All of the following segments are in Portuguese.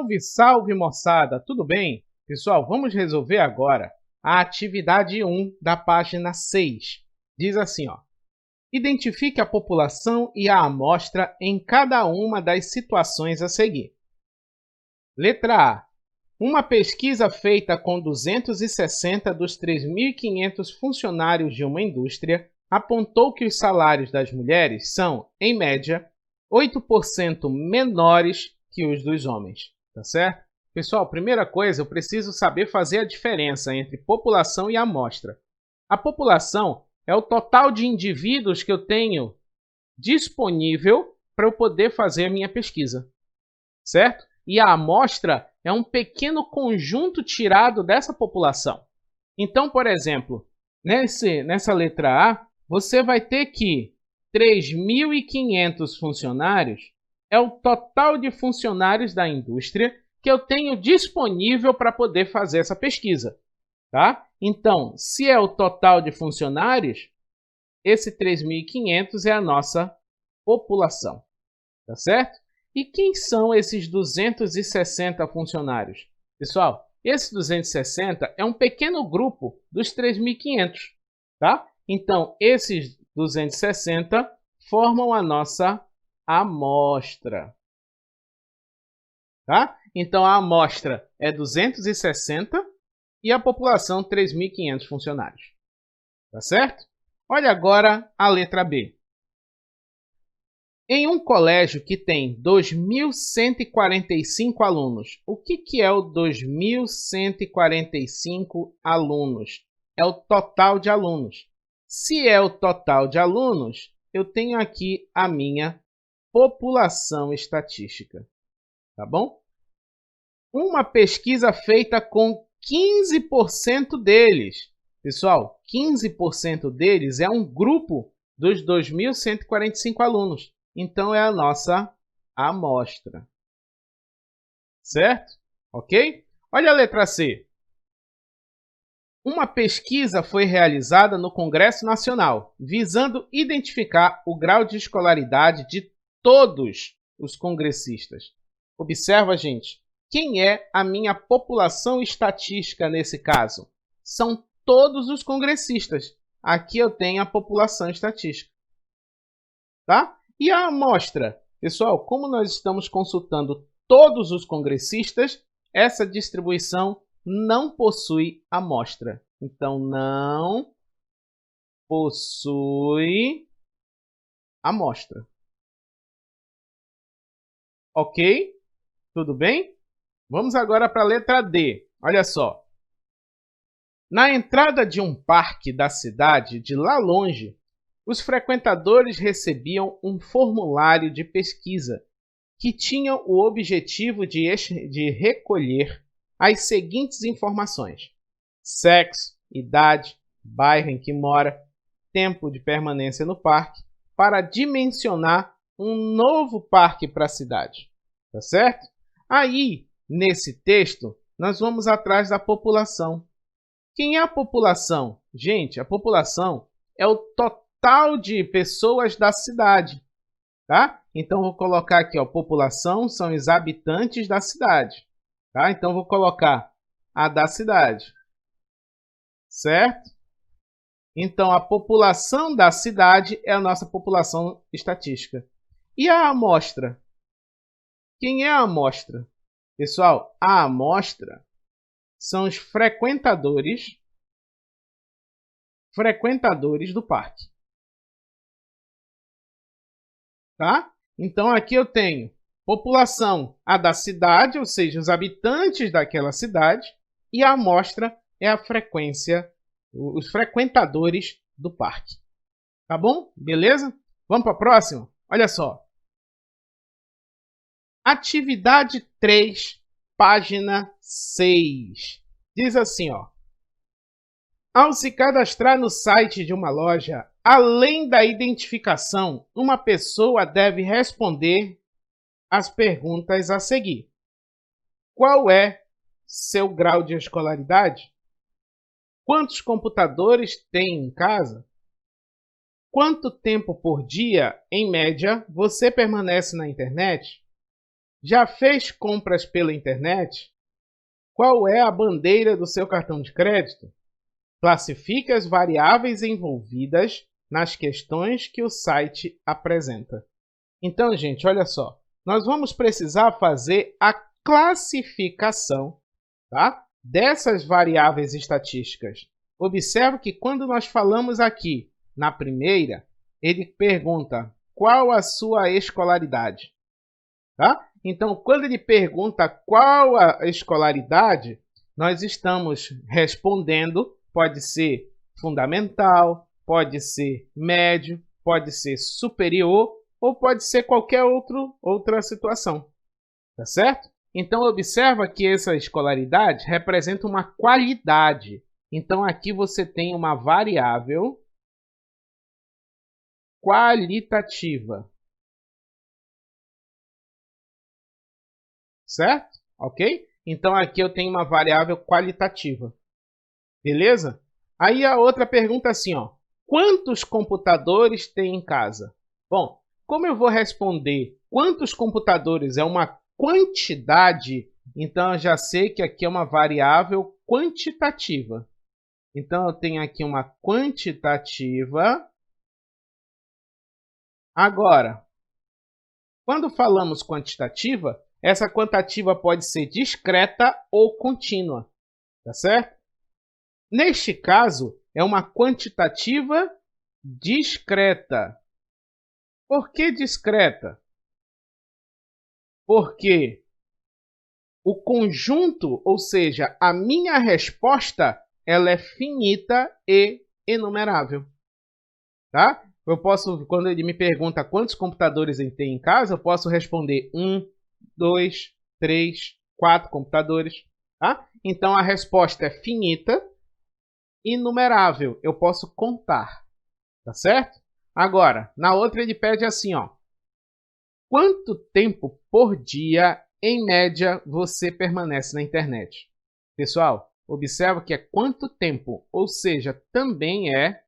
Salve, salve, moçada! Tudo bem? Pessoal, vamos resolver agora a atividade 1 da página 6. Diz assim, ó: identifique a população e a amostra em cada uma das situações a seguir. Letra A. Uma pesquisa feita com 260 dos 3.500 funcionários de uma indústria apontou que os salários das mulheres são, em média, 8% menores que os dos homens, tá certo? Pessoal, primeira coisa, eu preciso saber fazer a diferença entre população e amostra. A população é o total de indivíduos que eu tenho disponível para eu poder fazer a minha pesquisa, certo? E a amostra é um pequeno conjunto tirado dessa população. Então, por exemplo, nessa letra A, você vai ter que 3.500 funcionários é o total de funcionários da indústria que eu tenho disponível para poder fazer essa pesquisa, tá? Então, se é o total de funcionários, esse 3.500 é a nossa população, tá certo? E quem são esses 260 funcionários? Pessoal, esse 260 é um pequeno grupo dos 3.500, tá? Então, esses 260 formam a nossa amostra, tá? Então, a amostra é 260 e a população 3.500 funcionários, tá certo? Olha agora a letra B. Em um colégio que tem 2.145 alunos, o que é o 2.145 alunos? É o total de alunos. Se é o total de alunos, eu tenho aqui a minha população estatística, tá bom? Uma pesquisa feita com 15% deles. Pessoal, 15% deles é um grupo dos 2.145 alunos. Então, é a nossa amostra. Certo? Ok? Olha a letra C. Uma pesquisa foi realizada no Congresso Nacional, visando identificar o grau de escolaridade de todos os congressistas. Observa, gente, quem é a minha população estatística nesse caso? São todos os congressistas. Aqui eu tenho a população estatística. Tá? E a amostra? Pessoal, como nós estamos consultando todos os congressistas, essa distribuição não possui amostra. Então, não possui amostra. Ok? Tudo bem? Vamos agora para a letra D. Olha só. Na entrada de um parque da cidade, de lá longe, os frequentadores recebiam um formulário de pesquisa que tinha o objetivo de recolher as seguintes informações: sexo, idade, bairro em que mora, tempo de permanência no parque, para dimensionar um novo parque para a cidade. Tá certo? Aí, nesse texto, nós vamos atrás da população. Quem é a população? Gente, a população é o total de pessoas da cidade. Tá? Então, vou colocar aqui, ó, população são os habitantes da cidade. Tá? Então, vou colocar a da cidade. Certo? Então, a população da cidade é a nossa população estatística. E a amostra? Quem é a amostra? Pessoal, a amostra são os frequentadores do parque. Tá? Então, aqui eu tenho população, a da cidade, ou seja, os habitantes daquela cidade, e a amostra é a frequência, os frequentadores do parque. Tá bom? Beleza? Vamos para a próxima? Olha só. Atividade 3, página 6. Diz assim, ó. Ao se cadastrar no site de uma loja, além da identificação, uma pessoa deve responder as perguntas a seguir. Qual é seu grau de escolaridade? Quantos computadores tem em casa? Quanto tempo por dia, em média, você permanece na internet? Já fez compras pela internet? Qual é a bandeira do seu cartão de crédito? Classifique as variáveis envolvidas nas questões que o site apresenta. Então, gente, olha só. Nós vamos precisar fazer a classificação, tá, dessas variáveis estatísticas. Observe que quando nós falamos aqui na primeira, ele pergunta qual a sua escolaridade. Tá? Então, quando ele pergunta qual a escolaridade, nós estamos respondendo, pode ser fundamental, pode ser médio, pode ser superior ou pode ser qualquer outra situação. Tá certo? Então, observa que essa escolaridade representa uma qualidade. Então, aqui você tem uma variável qualitativa. Certo? Ok? Então, aqui eu tenho uma variável qualitativa. Beleza? Aí a outra pergunta é assim, ó. Quantos computadores tem em casa? Bom, como eu vou responder quantos computadores é uma quantidade, então eu já sei que aqui é uma variável quantitativa. Então, eu tenho aqui uma quantitativa. Agora, quando falamos quantitativa, essa quantitativa pode ser discreta ou contínua, tá certo? Neste caso, é uma quantitativa discreta. Por que discreta? Porque o conjunto, ou seja, a minha resposta, ela é finita e enumerável. Tá? Eu posso, quando ele me pergunta quantos computadores ele tem em casa, eu posso responder 1, 2, 3, 4 computadores. Tá? Então, a resposta é finita e numerável. Eu posso contar. Tá certo? Agora, na outra ele pede assim, ó. Quanto tempo por dia, em média, você permanece na internet? Pessoal, observa que é quanto tempo, ou seja, também é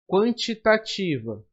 quantitativa.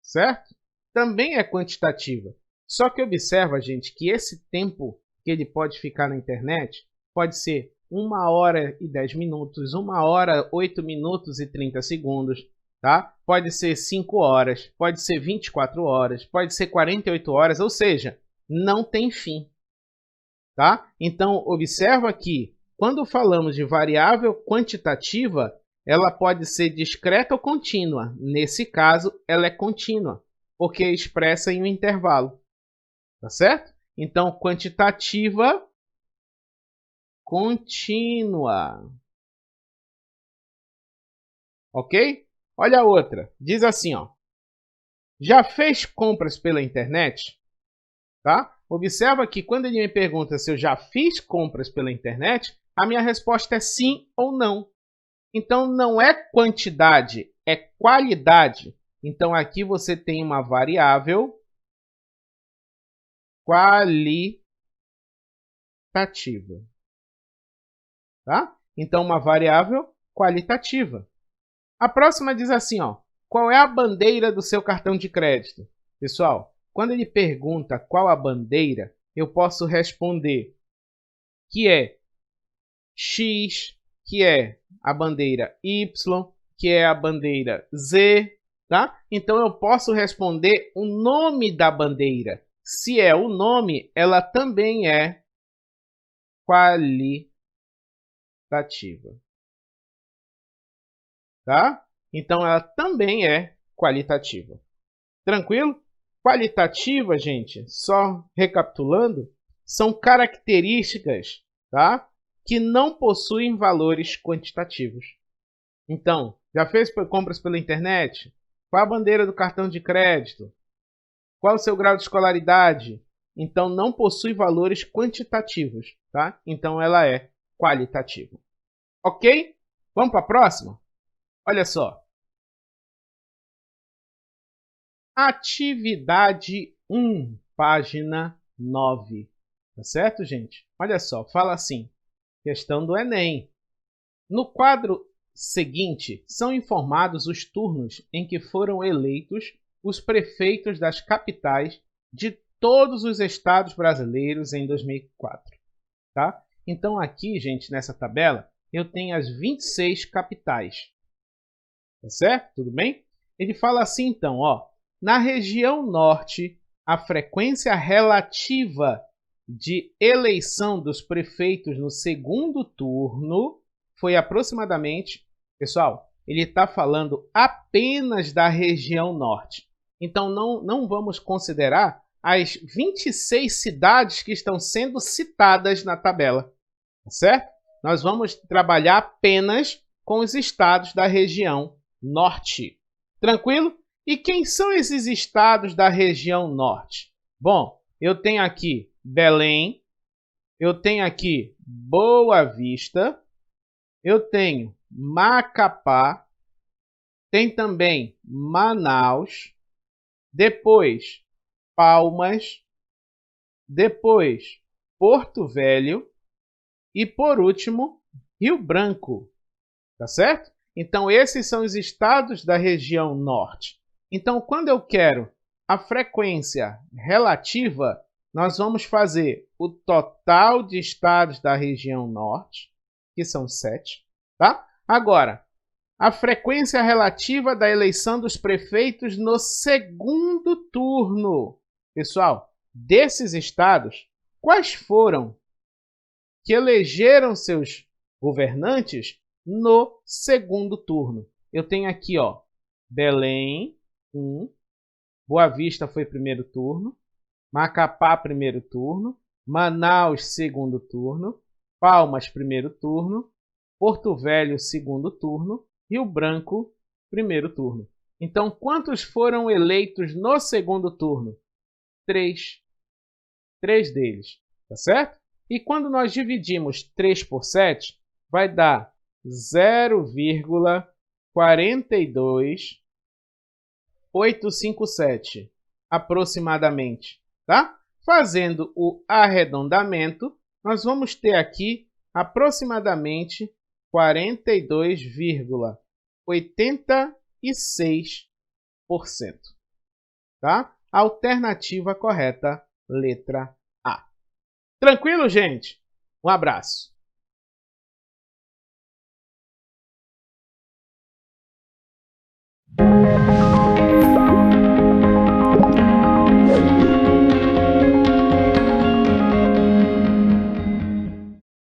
Certo? Também é quantitativa. Só que observa, gente, que esse tempo que ele pode ficar na internet pode ser 1 hora e 10 minutos, 1 hora, 8 minutos e 30 segundos, tá? Pode ser 5 horas, pode ser 24 horas, pode ser 48 horas, ou seja, não tem fim, tá? Então, observa que quando falamos de variável quantitativa, ela pode ser discreta ou contínua. Nesse caso, ela é contínua, porque é expressa em um intervalo. Tá certo? Então, quantitativa contínua. Ok? Olha a outra. Diz assim, ó. Já fez compras pela internet? Tá? Observa que quando ele me pergunta se eu já fiz compras pela internet, a minha resposta é sim ou não. Então, não é quantidade, é qualidade. Então, aqui você tem uma variável qualitativa. Tá? Então, uma variável qualitativa. A próxima diz assim, ó, qual é a bandeira do seu cartão de crédito? Pessoal, quando ele pergunta qual a bandeira, eu posso responder que é X, que é a bandeira Y, que é a bandeira Z, tá? Então, eu posso responder o nome da bandeira. Se é o nome, ela também é qualitativa. Tá? Então, ela também é qualitativa. Tranquilo? Qualitativa, gente, só recapitulando, são características, tá, que não possuem valores quantitativos. Então, já fez compras pela internet? Qual a bandeira do cartão de crédito? Qual o seu grau de escolaridade? Então, não possui valores quantitativos, tá? Então, ela é qualitativa. Ok? Vamos para a próxima? Olha só. Atividade 1, página 9. Tá certo, gente? Olha só, fala assim. Questão do Enem. No quadro seguinte, são informados os turnos em que foram eleitos os prefeitos das capitais de todos os estados brasileiros em 2004. Tá? Então aqui, gente, nessa tabela, eu tenho as 26 capitais. Tá certo? Tudo bem? Ele fala assim, então, ó, na região norte, a frequência relativa de eleição dos prefeitos no segundo turno foi aproximadamente... Pessoal, ele está falando apenas da região norte. Então, não vamos considerar as 26 cidades que estão sendo citadas na tabela. Tá certo? Nós vamos trabalhar apenas com os estados da região norte. Tranquilo? E quem são esses estados da região norte? Bom, eu tenho aqui Belém, eu tenho aqui Boa Vista, eu tenho Macapá, tem também Manaus, depois Palmas, depois Porto Velho e, por último, Rio Branco. Tá certo? Então, esses são os estados da região norte. Então, quando eu quero a frequência relativa, nós vamos fazer o total de estados da região norte, que são 7. Tá? Agora, a frequência relativa da eleição dos prefeitos no segundo turno. Pessoal, desses estados, quais foram que elegeram seus governantes no segundo turno? Eu tenho aqui, ó, Belém, 1. Boa Vista foi primeiro turno. Macapá, primeiro turno. Manaus, segundo turno. Palmas, primeiro turno. Porto Velho, segundo turno. Rio Branco, primeiro turno. Então, quantos foram eleitos no segundo turno? 3. 3 deles, tá certo? E quando nós dividimos 3 por 7, vai dar 0,42857, aproximadamente, tá? Fazendo o arredondamento, nós vamos ter aqui aproximadamente 42,86%, tá? Alternativa correta, letra A. Tranquilo, gente? Um abraço.